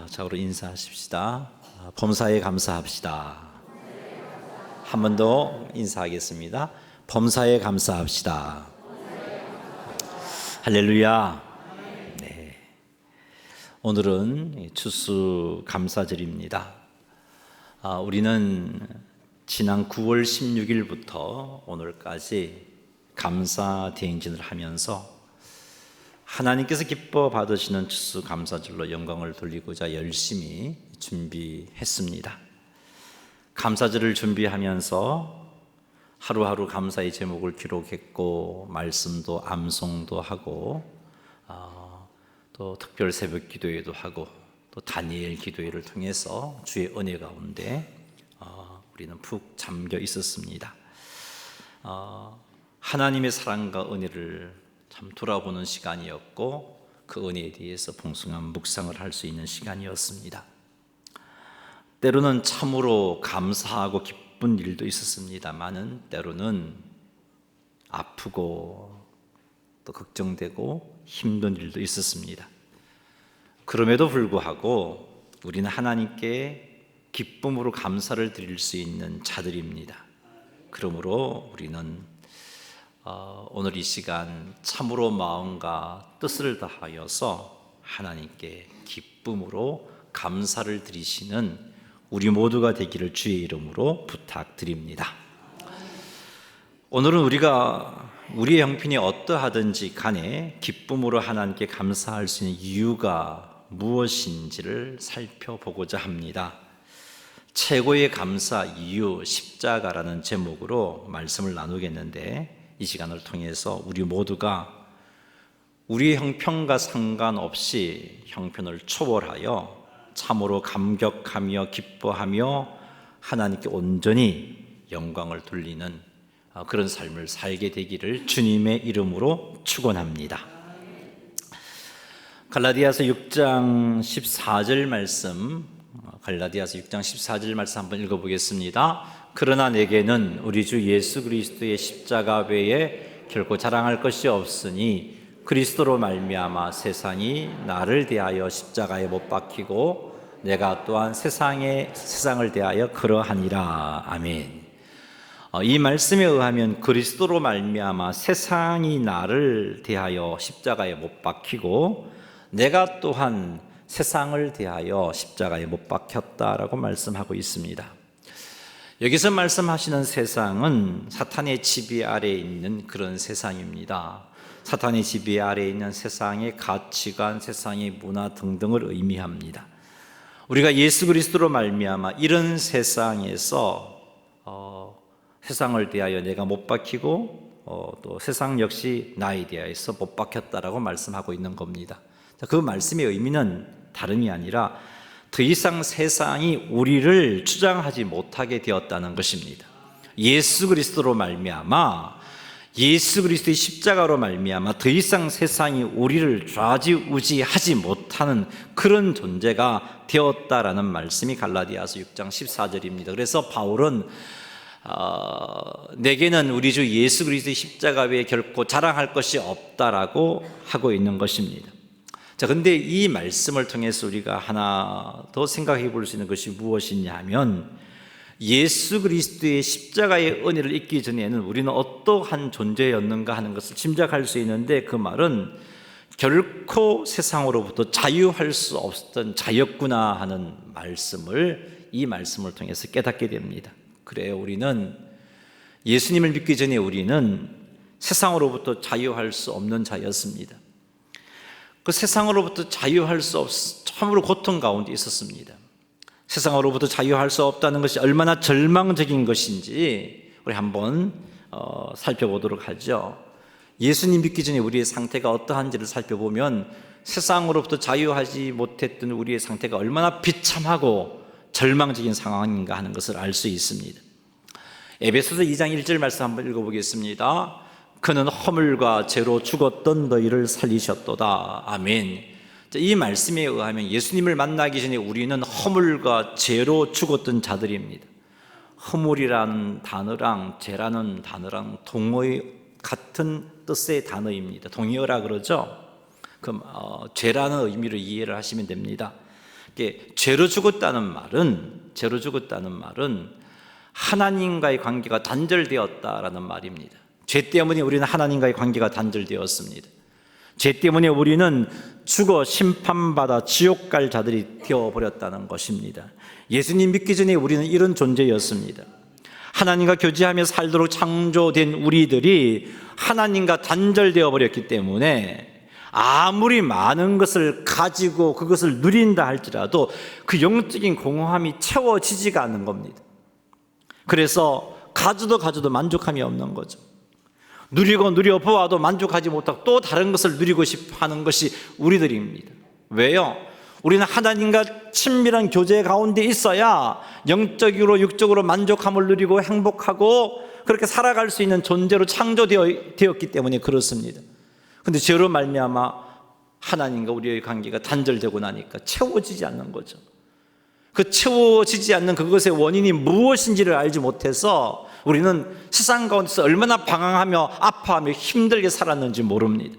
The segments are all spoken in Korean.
자, 우리 인사하십시다. 범사에 감사합시다. 한 번 더 인사하겠습니다. 범사에 감사합시다. 할렐루야. 네. 오늘은 추수 감사절입니다. 우리는 지난 9월 16일부터 오늘까지 감사 대행진을 하면서 하나님께서 기뻐 받으시는 추수 감사절로 영광을 돌리고자 열심히 준비했습니다. 감사절을 준비하면서 하루하루 감사의 제목을 기록했고, 말씀도 암송도 하고, 또 특별 새벽 기도회도 하고, 또 다니엘 기도회를 통해서 주의 은혜 가운데 우리는 푹 잠겨 있었습니다. 하나님의 사랑과 은혜를 참 돌아보는 시간이었고, 그 은혜에 대해서 풍성한 묵상을 할 수 있는 시간이었습니다. 때로는 참으로 감사하고 기쁜 일도 있었습니다만은 때로는 아프고 또 걱정되고 힘든 일도 있었습니다. 그럼에도 불구하고 우리는 하나님께 기쁨으로 감사를 드릴 수 있는 자들입니다. 그러므로 우리는 오늘 이 시간 참으로 마음과 뜻을 다하여서 하나님께 기쁨으로 감사를 드리시는 우리 모두가 되기를 주의 이름으로 부탁드립니다. 오늘은 우리의 형편이 어떠하든지 간에 기쁨으로 하나님께 감사할 수 있는 이유가 무엇인지를 살펴보고자 합니다. 최고의 감사 이유 십자가라는 제목으로 말씀을 나누겠는데, 이 시간을 통해서 우리 모두가 우리의 형편과 상관없이 형편을 초월하여 참으로 감격하며 기뻐하며 하나님께 온전히 영광을 돌리는 그런 삶을 살게 되기를 주님의 이름으로 축원합니다. 갈라디아서 6장 14절 말씀, 갈라디아서 6장 14절 말씀 한번 읽어보겠습니다. 그러나 내게는 우리 주 예수 그리스도의 십자가 외에 결코 자랑할 것이 없으니 그리스도로 말미암아 세상이 나를 대하여 십자가에 못 박히고 내가 또한 세상을 대하여 그러하니라. 아멘. 이 말씀에 의하면 그리스도로 말미암아 세상이 나를 대하여 십자가에 못 박히고 내가 또한 세상을 대하여 십자가에 못 박혔다라고 말씀하고 있습니다. 여기서 말씀하시는 세상은 사탄의 지배 아래에 있는 그런 세상입니다. 사탄의 지배 아래에 있는 세상의 가치관, 세상의 문화 등등을 의미합니다. 우리가 예수 그리스도로 말미암아 이런 세상에서 세상을 대하여 내가 못 박히고 또 세상 역시 나에 대하여서 못 박혔다라고 말씀하고 있는 겁니다. 그 말씀의 의미는 다름이 아니라 더 이상 세상이 우리를 주장하지 못하게 되었다는 것입니다. 예수 그리스도로 말미암아, 예수 그리스도의 십자가로 말미암아 더 이상 세상이 우리를 좌지우지하지 못하는 그런 존재가 되었다라는 말씀이 갈라디아서 6장 14절입니다. 그래서 바울은 내게는 우리 주 예수 그리스도의 십자가 외에 결코 자랑할 것이 없다라고 하고 있는 것입니다. 자, 근데 이 말씀을 통해서 우리가 하나 더 생각해 볼 수 있는 것이 무엇이냐 하면, 예수 그리스도의 십자가의 은혜를 잊기 전에는 우리는 어떠한 존재였는가 하는 것을 짐작할 수 있는데, 그 말은 결코 세상으로부터 자유할 수 없었던 자였구나 하는 말씀을 이 말씀을 통해서 깨닫게 됩니다. 그래요, 우리는 예수님을 믿기 전에 우리는 세상으로부터 자유할 수 없는 자였습니다. 그 세상으로부터 자유할 수 참으로 고통 가운데 있었습니다. 세상으로부터 자유할 수 없다는 것이 얼마나 절망적인 것인지 우리 한번 살펴보도록 하죠. 예수님 믿기 전에 우리의 상태가 어떠한지를 살펴보면 세상으로부터 자유하지 못했던 우리의 상태가 얼마나 비참하고 절망적인 상황인가 하는 것을 알 수 있습니다. 에베소서 2장 1절 말씀 한번 읽어보겠습니다. 그는 허물과 죄로 죽었던 너희를 살리셨도다. 아멘. 이 말씀에 의하면 예수님을 만나기 전에 우리는 허물과 죄로 죽었던 자들입니다. 허물이라는 단어랑 죄라는 단어랑 동어의 같은 뜻의 단어입니다. 동의어라 그러죠. 그럼 죄라는 의미로 이해를 하시면 됩니다. 이게 죄로 죽었다는 말은 하나님과의 관계가 단절되었다라는 말입니다. 죄 때문에 우리는 하나님과의 관계가 단절되었습니다. 죄 때문에 우리는 죽어 심판받아 지옥 갈 자들이 되어버렸다는 것입니다. 예수님 믿기 전에 우리는 이런 존재였습니다. 하나님과 교제하며 살도록 창조된 우리들이 하나님과 단절되어 버렸기 때문에 아무리 많은 것을 가지고 그것을 누린다 할지라도 그 영적인 공허함이 채워지지가 않는 겁니다. 그래서 가져도 만족함이 없는 거죠. 누려보아도 만족하지 못하고 또 다른 것을 누리고 싶어 하는 것이 우리들입니다. 왜요? 우리는 하나님과 친밀한 교제 가운데 있어야 영적으로 육적으로 만족함을 누리고 행복하고 그렇게 살아갈 수 있는 존재로 창조되었기 때문에 그렇습니다. 그런데 죄로 말미암아 하나님과 우리의 관계가 단절되고 나니까 채워지지 않는 거죠. 그 채워지지 않는 그것의 원인이 무엇인지를 알지 못해서 우리는 세상 가운데서 얼마나 방황하며 아파하며 힘들게 살았는지 모릅니다.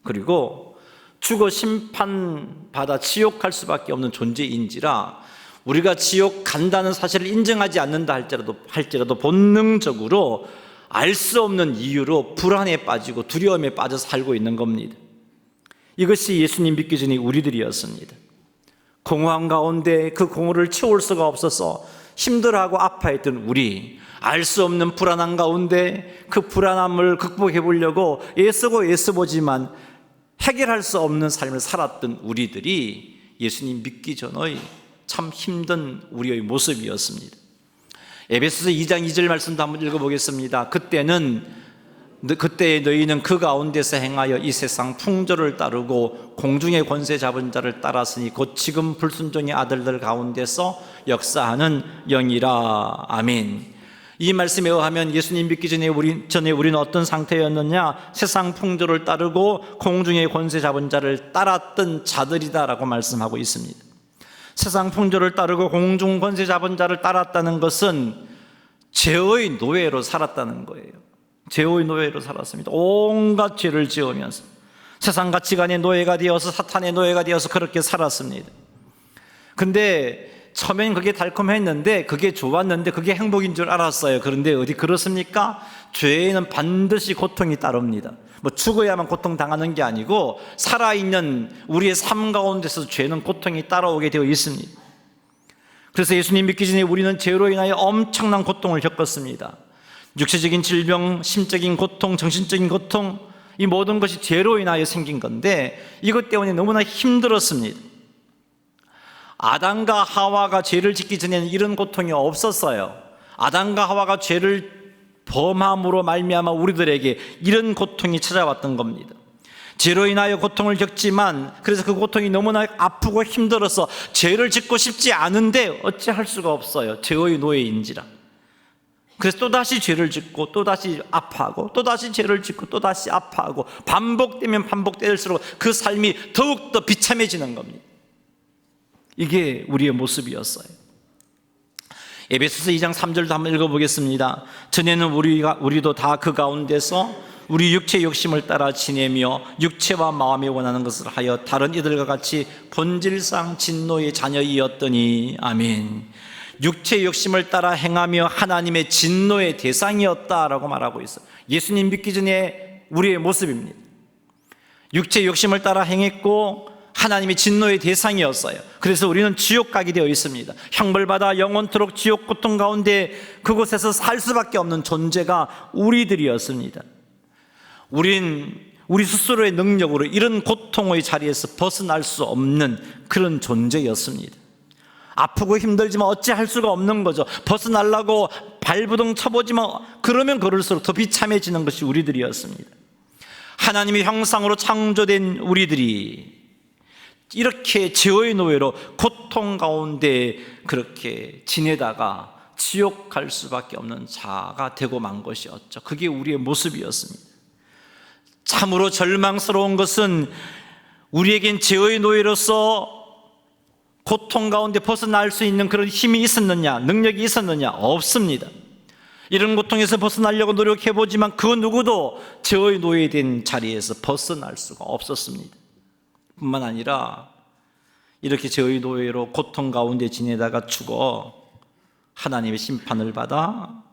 그리고 죽어 심판받아 지옥 갈 수밖에 없는 존재인지라 우리가 지옥 간다는 사실을 인정하지 않는다 할지라도 본능적으로 알 수 없는 이유로 불안에 빠지고 두려움에 빠져 살고 있는 겁니다. 이것이 예수님 믿기 전에 우리들이었습니다. 공허함 가운데 그 공허를 채울 수가 없어서 힘들어하고 아파했던 우리, 알 수 없는 불안함 가운데 그 불안함을 극복해 보려고 애쓰보지만 해결할 수 없는 삶을 살았던 우리들이 예수님 믿기 전의 참 힘든 우리의 모습이었습니다. 에베소서 2장 2절 말씀도 한번 읽어보겠습니다. 그때 너희는 그 가운데서 행하여 이 세상 풍조를 따르고 공중의 권세 잡은 자를 따랐으니 곧 지금 불순종의 아들들 가운데서 역사하는 영이라. 아멘. 이 말씀에 의하면 예수님 믿기 전에 우리는 어떤 상태였느냐? 세상 풍조를 따르고 공중의 권세 잡은 자를 따랐던 자들이다라고 말씀하고 있습니다. 세상 풍조를 따르고 공중 권세 잡은 자를 따랐다는 것은 죄의 노예로 살았다는 거예요. 죄의 노예로 살았습니다. 온갖 죄를 지으면서 세상 가치관의 노예가 되어서 사탄의 노예가 되어서 그렇게 살았습니다. 근데 처음엔 그게 달콤했는데 그게 좋았는데 그게 행복인 줄 알았어요. 그런데 어디 그렇습니까? 죄에는 반드시 고통이 따릅니다. 죽어야만 고통당하는 게 아니고 살아있는 우리의 삶 가운데서 죄는 고통이 따라오게 되어 있습니다. 그래서 예수님 믿기 전에 우리는 죄로 인하여 엄청난 고통을 겪었습니다. 육체적인 질병, 심적인 고통, 정신적인 고통, 이 모든 것이 죄로 인하여 생긴 건데 이것 때문에 너무나 힘들었습니다. 아담과 하와가 죄를 짓기 전에는 이런 고통이 없었어요. 아담과 하와가 죄를 범함으로 말미암아 우리들에게 이런 고통이 찾아왔던 겁니다. 죄로 인하여 고통을 겪지만 그래서 그 고통이 너무나 아프고 힘들어서 죄를 짓고 싶지 않은데 어찌할 수가 없어요. 죄의 노예인지라. 그래서 또다시 죄를 짓고 또다시 아파하고 또다시 죄를 짓고 또다시 아파하고 반복되면 반복될수록 그 삶이 더욱더 비참해지는 겁니다. 이게 우리의 모습이었어요. 에베소서 2장 3절도 한번 읽어보겠습니다. 전에는 우리도 다 그 가운데서 우리 육체 욕심을 따라 지내며 육체와 마음이 원하는 것을 하여 다른 이들과 같이 본질상 진노의 자녀이었더니. 아멘. 육체 욕심을 따라 행하며 하나님의 진노의 대상이었다라고 말하고 있어요. 예수님 믿기 전에 우리의 모습입니다. 육체 욕심을 따라 행했고 하나님의 진노의 대상이었어요. 그래서 우리는 지옥 가게 되어 있습니다. 형벌받아 영원토록 지옥 고통 가운데 그곳에서 살 수밖에 없는 존재가 우리들이었습니다. 우리 스스로의 능력으로 이런 고통의 자리에서 벗어날 수 없는 그런 존재였습니다. 아프고 힘들지만 어찌할 수가 없는 거죠. 벗어나려고 발부둥 쳐보지만 그러면 그럴수록 더 비참해지는 것이 우리들이었습니다. 하나님의 형상으로 창조된 우리들이 이렇게 죄의 노예로 고통 가운데 그렇게 지내다가 지옥 갈 수밖에 없는 자가 되고 만 것이었죠. 그게 우리의 모습이었습니다. 참으로 절망스러운 것은 우리에겐 죄의 노예로서 고통 가운데 벗어날 수 있는 그런 힘이 있었느냐, 능력이 있었느냐? 없습니다. 이런 고통에서 벗어나려고 노력해보지만 그 누구도 죄의 노예된 자리에서 벗어날 수가 없었습니다. 뿐만 아니라 이렇게 죄의 노예로 고통 가운데 지내다가 죽어 하나님의 심판을 받아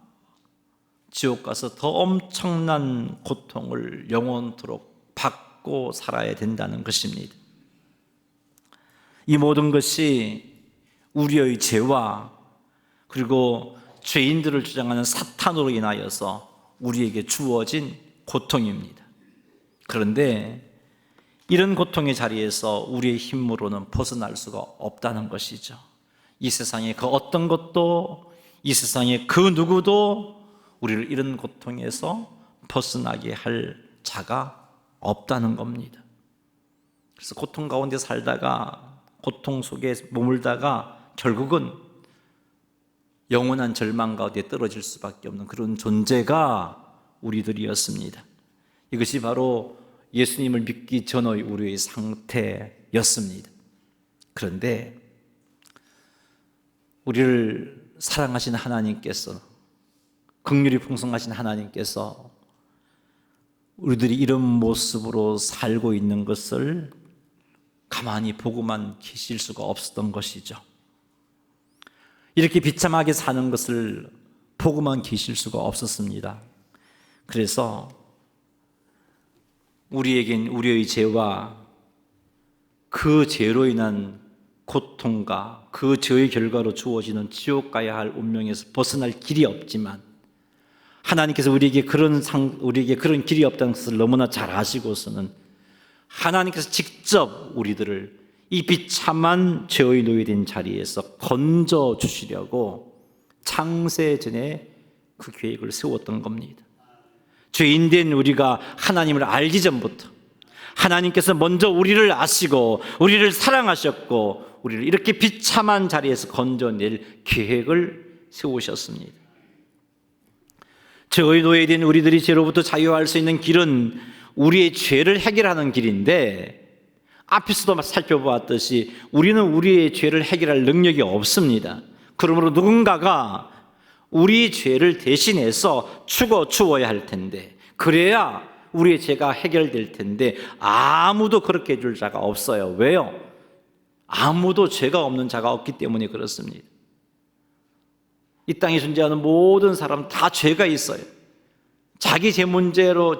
지옥 가서 더 엄청난 고통을 영원토록 받고 살아야 된다는 것입니다. 이 모든 것이 우리의 죄와 그리고 죄인들을 주장하는 사탄으로 인하여서 우리에게 주어진 고통입니다. 그런데 이런 고통의 자리에서 우리의 힘으로는 벗어날 수가 없다는 것이죠. 이 세상의 그 어떤 것도, 이 세상의 그 누구도 우리를 이런 고통에서 벗어나게 할 자가 없다는 겁니다. 그래서 고통 가운데 살다가, 고통 속에 머물다가 결국은 영원한 절망 가운데 떨어질 수밖에 없는 그런 존재가 우리들이었습니다. 이것이 바로 예수님을 믿기 전의 우리의 상태였습니다. 그런데 우리를 사랑하신 하나님께서, 긍휼이 풍성하신 하나님께서 우리들이 이런 모습으로 살고 있는 것을 가만히 보고만 계실 수가 없었던 것이죠. 이렇게 비참하게 사는 것을 보고만 계실 수가 없었습니다. 그래서 우리에겐 우리의 죄와 그 죄로 인한 고통과 그 죄의 결과로 주어지는 지옥 가야 할 운명에서 벗어날 길이 없지만 하나님께서 우리에게 그런 길이 없다는 것을 너무나 잘 아시고서는 하나님께서 직접 우리들을 이 비참한 죄의 노예된 자리에서 건져 주시려고 창세전에 그 계획을 세웠던 겁니다. 죄인된 우리가 하나님을 알기 전부터 하나님께서 먼저 우리를 아시고 우리를 사랑하셨고 우리를 이렇게 비참한 자리에서 건져낼 계획을 세우셨습니다. 죄의 노예된 우리들이 죄로부터 자유할 수 있는 길은 우리의 죄를 해결하는 길인데, 앞에서도 살펴보았듯이 우리는 우리의 죄를 해결할 능력이 없습니다. 그러므로 누군가가 우리 죄를 대신해서 죽어 주어야 할 텐데, 그래야 우리의 죄가 해결될 텐데 아무도 그렇게 해줄 자가 없어요. 왜요? 아무도 죄가 없는 자가 없기 때문에 그렇습니다. 이 땅에 존재하는 모든 사람 다 죄가 있어요. 자기 죄 문제도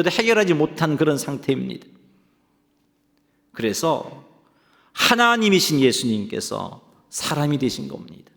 해결하지 못한 그런 상태입니다. 그래서 하나님이신 예수님께서 사람이 되신 겁니다.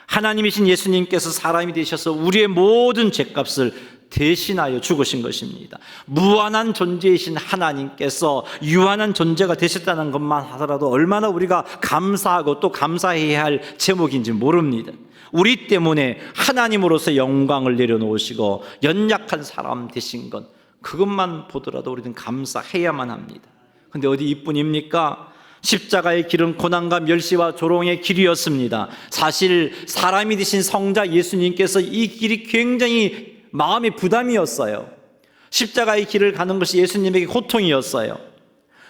하나님이신 예수님께서 사람이 되셔서 우리의 모든 죄값을 대신하여 죽으신 것입니다. 무한한 존재이신 하나님께서 유한한 존재가 되셨다는 것만 하더라도 얼마나 우리가 감사하고 또 감사해야 할 제목인지 모릅니다. 우리 때문에 하나님으로서 영광을 내려놓으시고 연약한 사람 되신 것, 그것만 보더라도 우리는 감사해야만 합니다. 근데 어디 이뿐입니까? 십자가의 길은 고난과 멸시와 조롱의 길이었습니다. 사실 사람이 되신 성자 예수님께서 이 길이 굉장히 마음의 부담이었어요. 십자가의 길을 가는 것이 예수님에게 고통이었어요.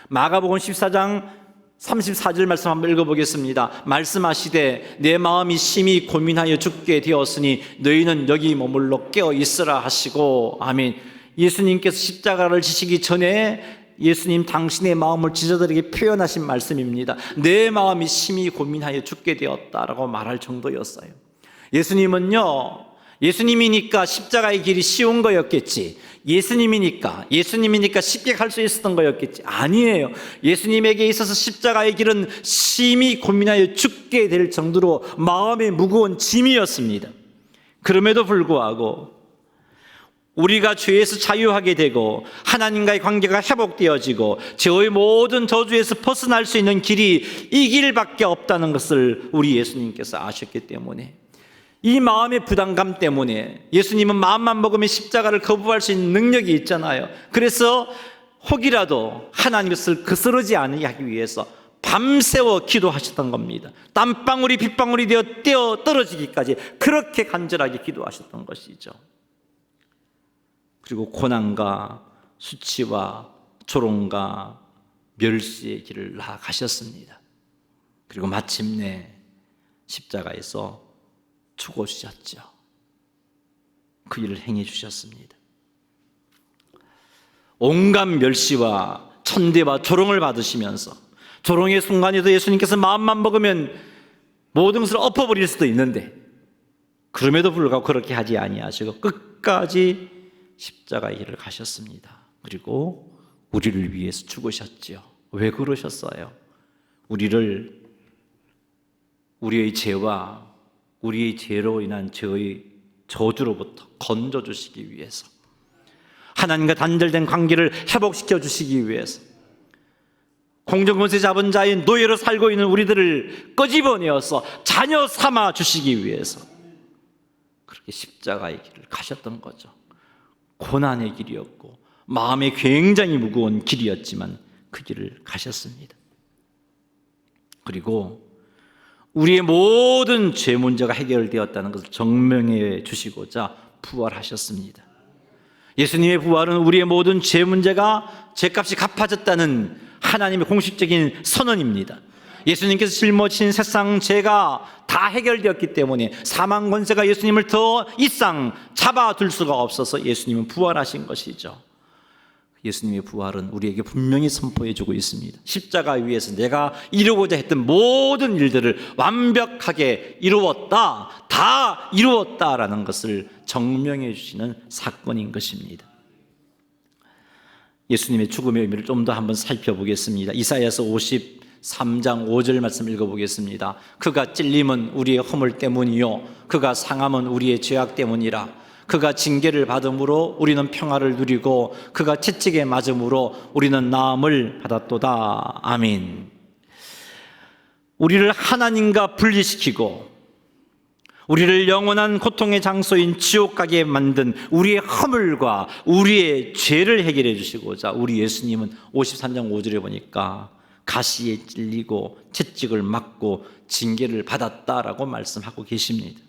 마가복음 14장 34절 말씀 한번 읽어보겠습니다. 말씀하시되 내 마음이 심히 고민하여 죽게 되었으니 너희는 여기 머물러 깨어 있으라 하시고. 아멘. 예수님께서 십자가를 지시기 전에 예수님 당신의 마음을 지저들에게 표현하신 말씀입니다. 내 마음이 심히 고민하여 죽게 되었다라고 말할 정도였어요. 예수님이니까 십자가의 길이 쉬운 거였겠지. 예수님이니까 쉽게 갈 수 있었던 거였겠지. 아니에요. 예수님에게 있어서 십자가의 길은 심히 고민하여 죽게 될 정도로 마음의 무거운 짐이었습니다. 그럼에도 불구하고 우리가 죄에서 자유하게 되고 하나님과의 관계가 회복되어지고 죄의 모든 저주에서 벗어날 수 있는 길이 이 길밖에 없다는 것을 우리 예수님께서 아셨기 때문에, 이 마음의 부담감 때문에 예수님은 마음만 먹으면 십자가를 거부할 수 있는 능력이 있잖아요. 그래서 혹이라도 하나님의 뜻을 거스르지 않게 하기 위해서 밤새워 기도하셨던 겁니다. 땀방울이 빗방울이 되어 떼어 떨어지기까지 그렇게 간절하게 기도하셨던 것이죠. 그리고 고난과 수치와 조롱과 멸시의 길을 나아가셨습니다. 그리고 마침내 십자가에서 죽어주셨죠. 그 일을 행해 주셨습니다. 온갖 멸시와 천대와 조롱을 받으시면서 조롱의 순간에도 예수님께서 마음만 먹으면 모든 것을 엎어버릴 수도 있는데 그럼에도 불구하고 그렇게 하지 아니하시고 끝까지 십자가의 길을 가셨습니다. 그리고 우리를 위해서 죽으셨지요. 왜 그러셨어요? 우리의 죄와 우리의 죄로 인한 죄의 저주로부터 건져주시기 위해서, 하나님과 단절된 관계를 회복시켜 주시기 위해서, 공정권세 잡은 자인 노예로 살고 있는 우리들을 끄집어내어서 자녀 삼아 주시기 위해서 그렇게 십자가의 길을 가셨던 거죠. 고난의 길이었고 마음에 굉장히 무거운 길이었지만 그 길을 가셨습니다. 그리고 우리의 모든 죄 문제가 해결되었다는 것을 증명해 주시고자 부활하셨습니다. 예수님의 부활은 우리의 모든 죄 문제가 죄값이 갚아졌다는 하나님의 공식적인 선언입니다. 예수님께서 짊어진 세상 죄가 다 해결되었기 때문에 사망 권세가 예수님을 더 이상 잡아둘 수가 없어서 예수님은 부활하신 것이죠. 예수님의 부활은 우리에게 분명히 선포해 주고 있습니다. 십자가 위에서 내가 이루고자 했던 모든 일들을 완벽하게 이루었다, 다 이루었다라는 것을 증명해 주시는 사건인 것입니다. 예수님의 죽음의 의미를 좀 더 한번 살펴보겠습니다. 이사야서 53장 5절 말씀 읽어보겠습니다. 그가 찔림은 우리의 허물 때문이요 그가 상함은 우리의 죄악 때문이라. 그가 징계를 받음으로 우리는 평화를 누리고 그가 채찍에 맞음으로 우리는 나음을 받았도다. 아멘. 우리를 하나님과 분리시키고 우리를 영원한 고통의 장소인 지옥 가게 만든 우리의 허물과 우리의 죄를 해결해 주시고자 우리 예수님은 53장 5절에 보니까 가시에 찔리고 채찍을 맞고 징계를 받았다라고 말씀하고 계십니다.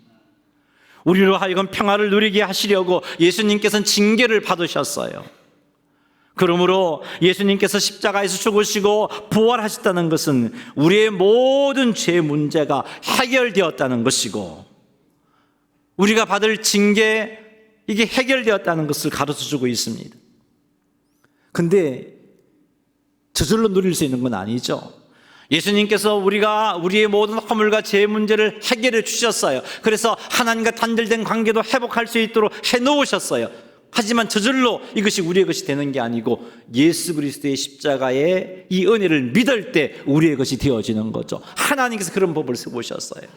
우리로 하여금 평화를 누리게 하시려고 예수님께서는 징계를 받으셨어요. 그러므로 예수님께서 십자가에서 죽으시고 부활하셨다는 것은 우리의 모든 죄 문제가 해결되었다는 것이고 우리가 받을 징계, 이게 해결되었다는 것을 가르쳐주고 있습니다. 근데 저절로 누릴 수 있는 건 아니죠. 예수님께서 우리의 모든 허물과 죄 문제를 해결해 주셨어요. 그래서 하나님과 단절된 관계도 회복할 수 있도록 해놓으셨어요. 하지만 저절로 이것이 우리의 것이 되는 게 아니고 예수 그리스도의 십자가의 이 은혜를 믿을 때 우리의 것이 되어지는 거죠. 하나님께서 그런 법을 세우셨어요.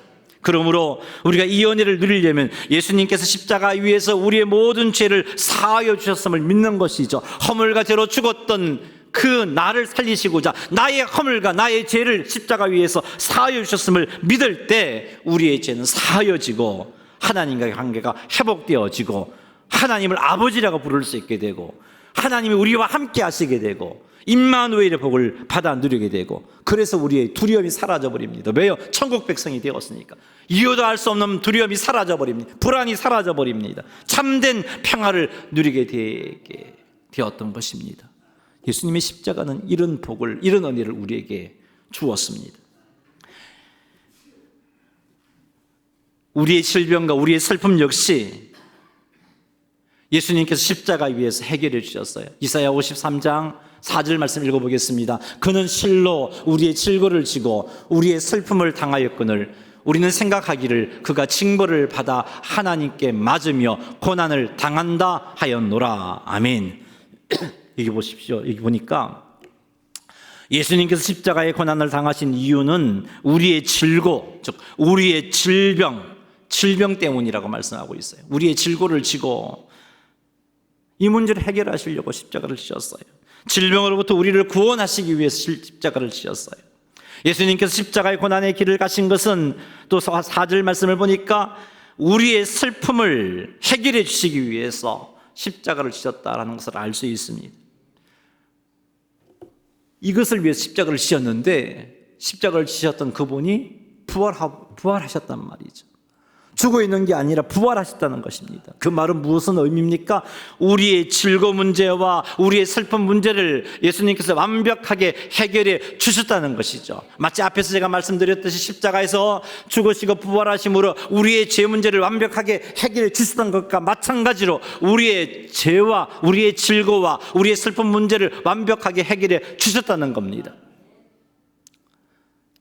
그러므로 우리가 이 은혜를 누리려면 예수님께서 십자가 위에서 우리의 모든 죄를 사하여 주셨음을 믿는 것이죠. 허물과 죄로 죽었던 그 나를 살리시고자 나의 허물과 나의 죄를 십자가 위에서 사하여 주셨음을 믿을 때 우리의 죄는 사하여지고 하나님과의 관계가 회복되어지고 하나님을 아버지라고 부를 수 있게 되고 하나님이 우리와 함께 하시게 되고 임마누엘의 복을 받아 누리게 되고 그래서 우리의 두려움이 사라져버립니다. 왜요? 천국 백성이 되었으니까. 이유도 알 수 없는 두려움이 사라져버립니다. 불안이 사라져버립니다. 참된 평화를 누리게 되었던 것입니다. 예수님의 십자가는 이런 복을, 이런 은혜를 우리에게 주었습니다. 우리의 질병과 우리의 슬픔 역시 예수님께서 십자가 위에서 해결해 주셨어요. 이사야 53장 4절 말씀 읽어보겠습니다. 그는 실로 우리의 질고를 지고 우리의 슬픔을 당하였거늘 우리는 생각하기를 그가 징벌을 받아 하나님께 맞으며 고난을 당한다 하였노라. 아멘. 여기 보십시오. 여기 보니까 예수님께서 십자가의 고난을 당하신 이유는 우리의 질고, 즉 우리의 질병 때문이라고 말씀하고 있어요. 우리의 질고를 지고 이 문제를 해결하시려고 십자가를 지셨어요. 질병으로부터 우리를 구원하시기 위해서 십자가를 지셨어요. 예수님께서 십자가의 고난의 길을 가신 것은 또 4절 말씀을 보니까 우리의 슬픔을 해결해 주시기 위해서 십자가를 지셨다라는 것을 알 수 있습니다. 이것을 위해서 십자가를 지셨는데 십자가를 지셨던 그분이 부활하셨단 말이죠. 죽어 있는 게 아니라 부활하셨다는 것입니다. 그 말은 무슨 의미입니까? 우리의 질고 문제와 우리의 슬픈 문제를 예수님께서 완벽하게 해결해 주셨다는 것이죠. 마치 앞에서 제가 말씀드렸듯이 십자가에서 죽으시고 부활하심으로 우리의 죄 문제를 완벽하게 해결해 주셨던 것과 마찬가지로 우리의 죄와 우리의 질고와 우리의 슬픈 문제를 완벽하게 해결해 주셨다는 겁니다.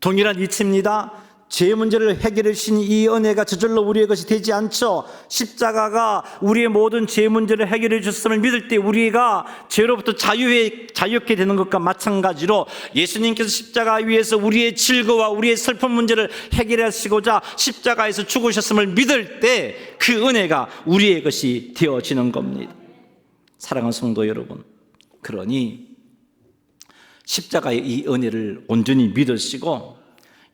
동일한 이치입니다. 죄 문제를 해결해 주신 이 은혜가 저절로 우리의 것이 되지 않죠. 십자가가 우리의 모든 죄 문제를 해결해 주셨음을 믿을 때 우리가 죄로부터 자유케 되는 것과 마찬가지로 예수님께서 십자가 위에서 우리의 질거와 우리의 슬픈 문제를 해결하시고자 십자가에서 죽으셨음을 믿을 때 그 은혜가 우리의 것이 되어지는 겁니다. 사랑하는 성도 여러분, 그러니 십자가의 이 은혜를 온전히 믿으시고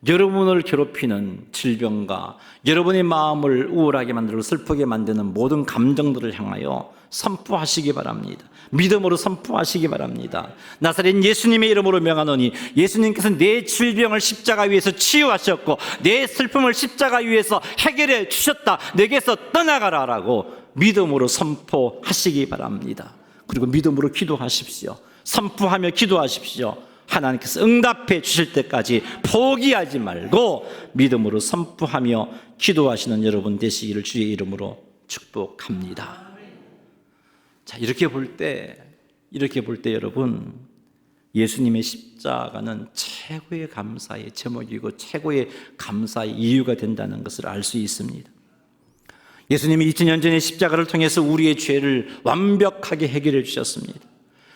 여러분을 괴롭히는 질병과 여러분의 마음을 우울하게 만들고 슬프게 만드는 모든 감정들을 향하여 선포하시기 바랍니다. 믿음으로 선포하시기 바랍니다. 나사렛 예수님의 이름으로 명하노니 예수님께서 내 질병을 십자가 위에서 치유하셨고 내 슬픔을 십자가 위에서 해결해 주셨다. 내게서 떠나가라라고 믿음으로 선포하시기 바랍니다. 그리고 믿음으로 기도하십시오. 선포하며 기도하십시오. 하나님께서 응답해 주실 때까지 포기하지 말고 믿음으로 선포하며 기도하시는 여러분 되시기를 주의 이름으로 축복합니다. 자, 이렇게 볼 때 여러분, 예수님의 십자가는 최고의 감사의 제목이고 최고의 감사의 이유가 된다는 것을 알 수 있습니다. 예수님이 2000년 전에 십자가를 통해서 우리의 죄를 완벽하게 해결해 주셨습니다.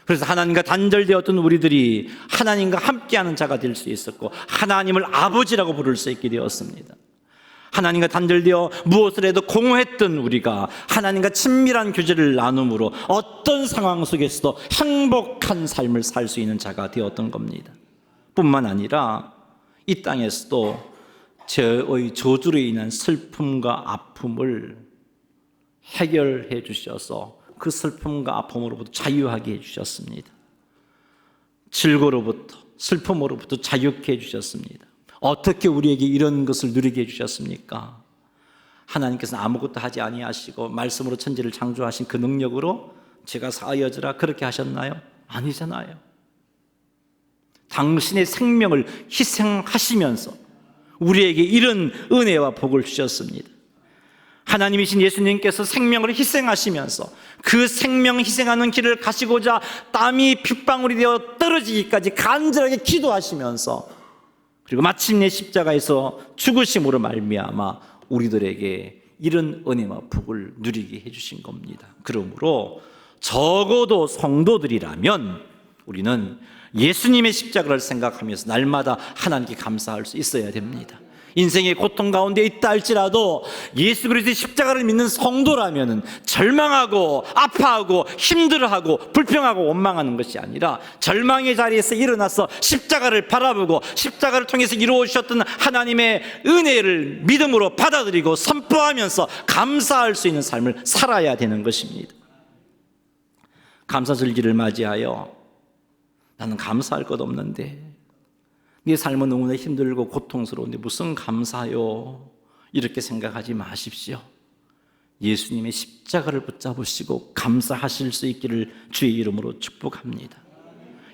그래서 하나님과 단절되었던 우리들이 하나님과 함께하는 자가 될 수 있었고 하나님을 아버지라고 부를 수 있게 되었습니다. 하나님과 단절되어 무엇을 해도 공허했던 우리가 하나님과 친밀한 교제를 나눔으로 어떤 상황 속에서도 행복한 삶을 살 수 있는 자가 되었던 겁니다. 뿐만 아니라 이 땅에서도 죄의 저주로 인한 슬픔과 아픔을 해결해 주셔서 그 슬픔과 아픔으로부터 자유하게 해주셨습니다. 질고로부터 슬픔으로부터 자유케 해주셨습니다. 어떻게 우리에게 이런 것을 누리게 해주셨습니까? 하나님께서는 아무것도 하지 아니하시고 말씀으로 천지를 창조하신 그 능력으로 제가 사하여지라 그렇게 하셨나요? 아니잖아요. 당신의 생명을 희생하시면서 우리에게 이런 은혜와 복을 주셨습니다. 하나님이신 예수님께서 생명을 희생하시면서 그 생명 희생하는 길을 가시고자 땀이 핏방울이 되어 떨어지기까지 간절하게 기도하시면서 그리고 마침내 십자가에서 죽으심으로 말미암아 우리들에게 이런 은혜와 복을 누리게 해주신 겁니다. 그러므로 적어도 성도들이라면 우리는 예수님의 십자가를 생각하면서 날마다 하나님께 감사할 수 있어야 됩니다. 인생의 고통 가운데 있다 할지라도 예수 그리스도의 십자가를 믿는 성도라면 절망하고 아파하고 힘들어하고 불평하고 원망하는 것이 아니라 절망의 자리에서 일어나서 십자가를 바라보고 십자가를 통해서 이루어주셨던 하나님의 은혜를 믿음으로 받아들이고 선포하면서 감사할 수 있는 삶을 살아야 되는 것입니다. 감사절기를 맞이하여 나는 감사할 것 없는데 네 삶은 너무나 힘들고 고통스러운데 무슨 감사요? 이렇게 생각하지 마십시오. 예수님의 십자가를 붙잡으시고 감사하실 수 있기를 주의 이름으로 축복합니다.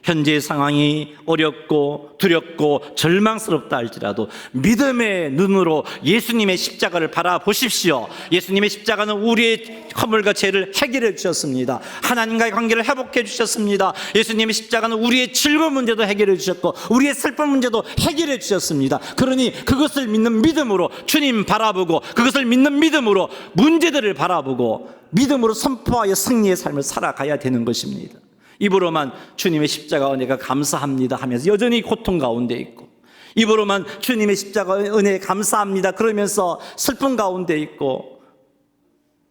현재의 상황이 어렵고 두렵고 절망스럽다 할지라도 믿음의 눈으로 예수님의 십자가를 바라보십시오. 예수님의 십자가는 우리의 허물과 죄를 해결해 주셨습니다. 하나님과의 관계를 회복해 주셨습니다. 예수님의 십자가는 우리의 즐거운 문제도 해결해 주셨고 우리의 슬픈 문제도 해결해 주셨습니다. 그러니 그것을 믿는 믿음으로 주님 바라보고 그것을 믿는 믿음으로 문제들을 바라보고 믿음으로 선포하여 승리의 삶을 살아가야 되는 것입니다. 입으로만 주님의 십자가 은혜가 감사합니다 하면서 여전히 고통 가운데 있고 입으로만 주님의 십자가 은혜에 감사합니다 그러면서 슬픔 가운데 있고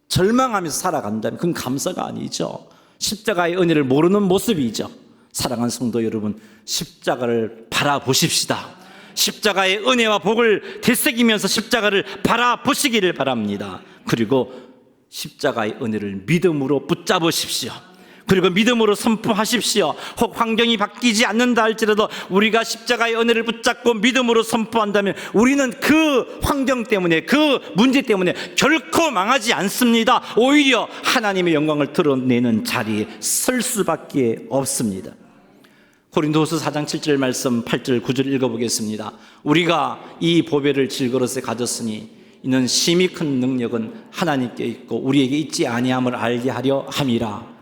절망하면서 살아간다면 그건 감사가 아니죠. 십자가의 은혜를 모르는 모습이죠. 사랑하는 성도 여러분, 십자가를 바라보십시다. 십자가의 은혜와 복을 되새기면서 십자가를 바라보시기를 바랍니다. 그리고 십자가의 은혜를 믿음으로 붙잡으십시오. 그리고 믿음으로 선포하십시오. 혹 환경이 바뀌지 않는다 할지라도 우리가 십자가의 은혜를 붙잡고 믿음으로 선포한다면 우리는 그 환경 때문에 그 문제 때문에 결코 망하지 않습니다. 오히려 하나님의 영광을 드러내는 자리에 설 수밖에 없습니다. 고린도후서 4장 7절 말씀 8절 9절 읽어보겠습니다. 우리가 이 보배를 질그릇에 가졌으니 이는 심히 큰 능력은 하나님께 있고 우리에게 있지 아니함을 알게 하려 함이라.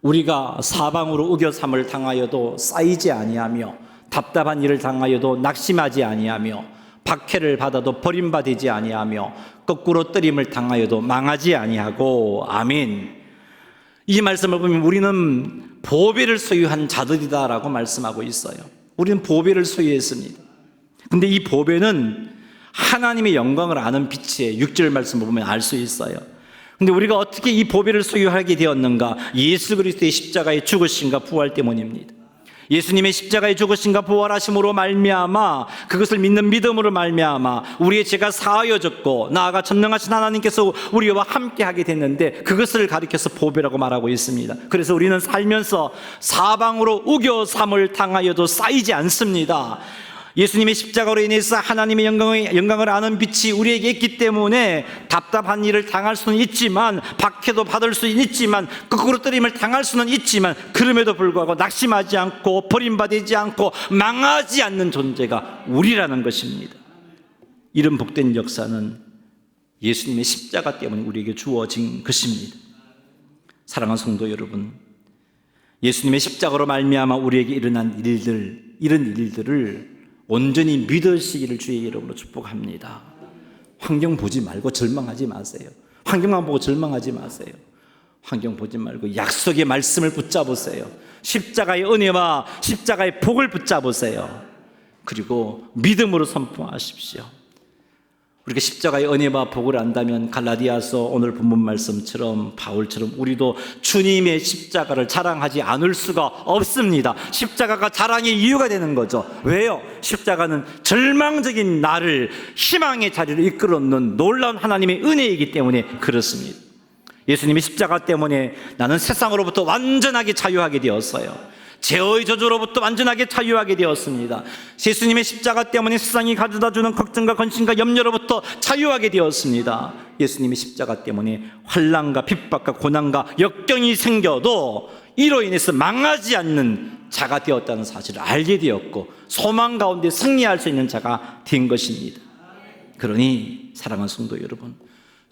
우리가 사방으로 우겨삼을 당하여도 쌓이지 아니하며 답답한 일을 당하여도 낙심하지 아니하며 박해를 받아도 버림받지 아니하며 거꾸로 뜨림을 당하여도 망하지 아니하고. 아멘. 이 말씀을 보면 우리는 보배를 소유한 자들이다라고 말씀하고 있어요. 우리는 보배를 소유했습니다. 근데 이 보배는 하나님의 영광을 아는 빛의 6절 말씀을 보면 알 수 있어요. 근데 우리가 어떻게 이 보배를 소유하게 되었는가? 예수 그리스도의 십자가의 죽으심과 부활 때문입니다. 예수님의 십자가의 죽으심과 부활하심으로 말미암아, 그것을 믿는 믿음으로 말미암아 우리의 죄가 사하여졌고, 나아가 전능하신 하나님께서 우리와 함께하게 됐는데, 그것을 가리켜서 보배라고 말하고 있습니다. 그래서 우리는 살면서 사방으로 우겨삼을 당하여도 쌓이지 않습니다. 예수님의 십자가로 인해서 하나님의 영광을 아는 빛이 우리에게 있기 때문에 답답한 일을 당할 수는 있지만, 박해도 받을 수는 있지만, 거꾸로 뜨림을 당할 수는 있지만, 그럼에도 불구하고 낙심하지 않고 버림받지 않고 망하지 않는 존재가 우리라는 것입니다. 이런 복된 역사는 예수님의 십자가 때문에 우리에게 주어진 것입니다. 사랑하는 성도 여러분, 예수님의 십자가로 말미암아 우리에게 일어난 일들, 이런 일들을 온전히 믿으시기를 주의 이름으로 축복합니다. 환경 보지 말고 절망하지 마세요. 환경만 보고 절망하지 마세요. 환경 보지 말고 약속의 말씀을 붙잡으세요. 십자가의 은혜와 십자가의 복을 붙잡으세요. 그리고 믿음으로 선포하십시오. 우리가 십자가의 은혜와 복을 안다면 갈라디아서 오늘 본문 말씀처럼 바울처럼 우리도 주님의 십자가를 자랑하지 않을 수가 없습니다. 십자가가 자랑의 이유가 되는 거죠. 왜요? 십자가는 절망적인 나를 희망의 자리로 이끌어놓는 놀라운 하나님의 은혜이기 때문에 그렇습니다. 예수님의 십자가 때문에 나는 세상으로부터 완전하게 자유하게 되었어요. 죄의 저주로부터 완전하게 자유하게 되었습니다. 예수님의 십자가 때문에 세상이 가져다주는 걱정과 근심과 염려로부터 자유하게 되었습니다. 예수님의 십자가 때문에 환난과 핍박과 고난과 역경이 생겨도 이로 인해서 망하지 않는 자가 되었다는 사실을 알게 되었고, 소망 가운데 승리할 수 있는 자가 된 것입니다. 그러니 사랑하는 성도 여러분,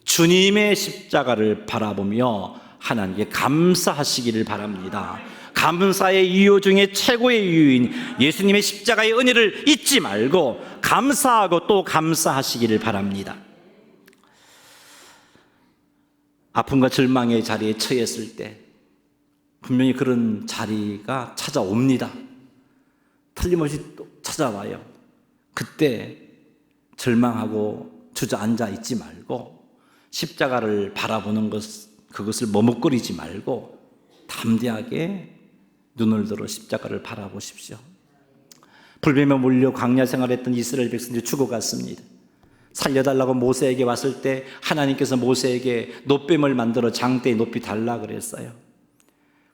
주님의 십자가를 바라보며 하나님께 감사하시기를 바랍니다. 감사의 이유 중에 최고의 이유인 예수님의 십자가의 은혜를 잊지 말고 감사하고 또 감사하시기를 바랍니다. 아픔과 절망의 자리에 처했을 때 분명히 그런 자리가 찾아옵니다. 틀림없이 또 찾아와요. 그때 절망하고 주저앉아 있지 말고 십자가를 바라보는 그것을 머뭇거리지 말고 담대하게 눈을 들어 십자가를 바라보십시오. 불뱀에 몰려 광야 생활했던 이스라엘 백성들이 죽어갔습니다. 살려달라고 모세에게 왔을 때 하나님께서 모세에게 놋뱀을 만들어 장대에 높이 달라 그랬어요.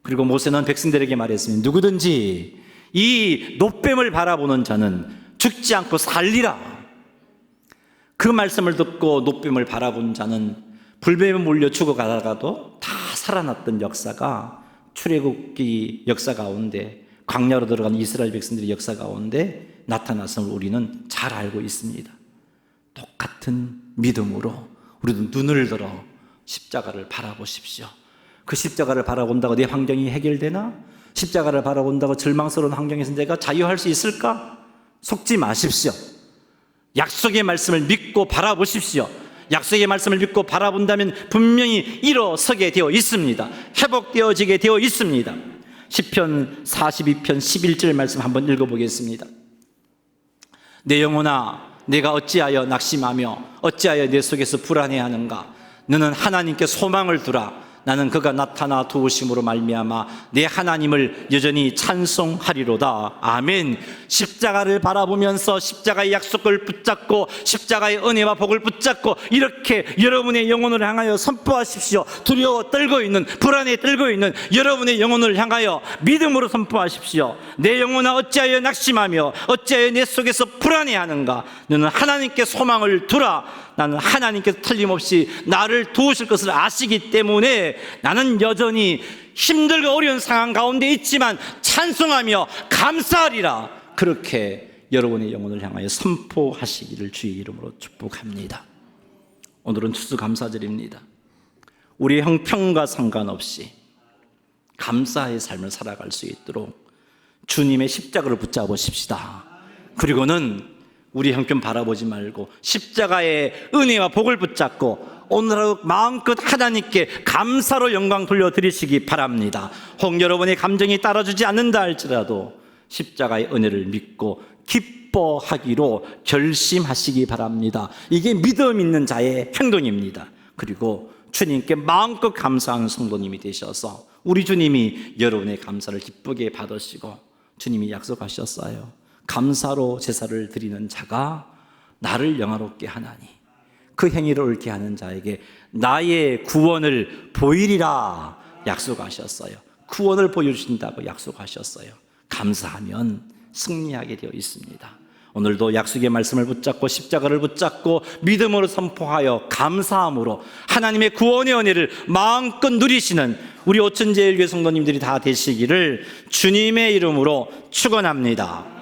그리고 모세는 백성들에게 말했습니다. 누구든지 이 놋뱀을 바라보는 자는 죽지 않고 살리라. 그 말씀을 듣고 놋뱀을 바라본 자는 불뱀에 몰려 죽어가다가도 다 살아났던 역사가 출애굽기 역사 가운데, 광야로 들어간 이스라엘 백성들의 역사 가운데 나타났음을 우리는 잘 알고 있습니다. 똑같은 믿음으로 우리도 눈을 들어 십자가를 바라보십시오. 그 십자가를 바라본다고 내 환경이 해결되나? 십자가를 바라본다고 절망스러운 환경에서 내가 자유할 수 있을까? 속지 마십시오. 약속의 말씀을 믿고 바라보십시오. 약속의 말씀을 믿고 바라본다면 분명히 일어서게 되어 있습니다. 회복되어지게 되어 있습니다. 시편 42편 11절 말씀 한번 읽어보겠습니다. 내 영혼아, 내가 어찌하여 낙심하며 어찌하여 내 속에서 불안해하는가? 너는 하나님께 소망을 두라. 나는 그가 나타나 도우심으로 말미암아 내 하나님을 여전히 찬송하리로다. 아멘. 십자가를 바라보면서 십자가의 약속을 붙잡고 십자가의 은혜와 복을 붙잡고 이렇게 여러분의 영혼을 향하여 선포하십시오. 두려워 떨고 있는, 불안에 떨고 있는 여러분의 영혼을 향하여 믿음으로 선포하십시오. 내 영혼아, 어찌하여 낙심하며 어찌하여 내 속에서 불안해하는가? 너는 하나님께 소망을 두라. 나는 하나님께서 틀림없이 나를 도우실 것을 아시기 때문에 나는 여전히 힘들고 어려운 상황 가운데 있지만 찬송하며 감사하리라. 그렇게 여러분의 영혼을 향하여 선포하시기를 주의 이름으로 축복합니다. 오늘은 추수감사절입니다. 우리의 형편과 상관없이 감사의 삶을 살아갈 수 있도록 주님의 십자가를 붙잡으십시다. 그리고는 우리 형편 바라보지 말고 십자가의 은혜와 복을 붙잡고 오늘 하루 마음껏 하나님께 감사로 영광 돌려드리시기 바랍니다. 혹 여러분의 감정이 따라주지 않는다 할지라도 십자가의 은혜를 믿고 기뻐하기로 결심하시기 바랍니다. 이게 믿음 있는 자의 행동입니다. 그리고 주님께 마음껏 감사하는 성도님이 되셔서 우리 주님이 여러분의 감사를 기쁘게 받으시고, 주님이 약속하셨어요. 감사로 제사를 드리는 자가 나를 영화롭게 하나니 그 행위를 옳게 하는 자에게 나의 구원을 보이리라 약속하셨어요. 구원을 보여주신다고 약속하셨어요. 감사하면 승리하게 되어 있습니다. 오늘도 약속의 말씀을 붙잡고 십자가를 붙잡고 믿음으로 선포하여 감사함으로 하나님의 구원의 은혜를 마음껏 누리시는 우리 오천제일교회 성도님들이 다 되시기를 주님의 이름으로 축원합니다.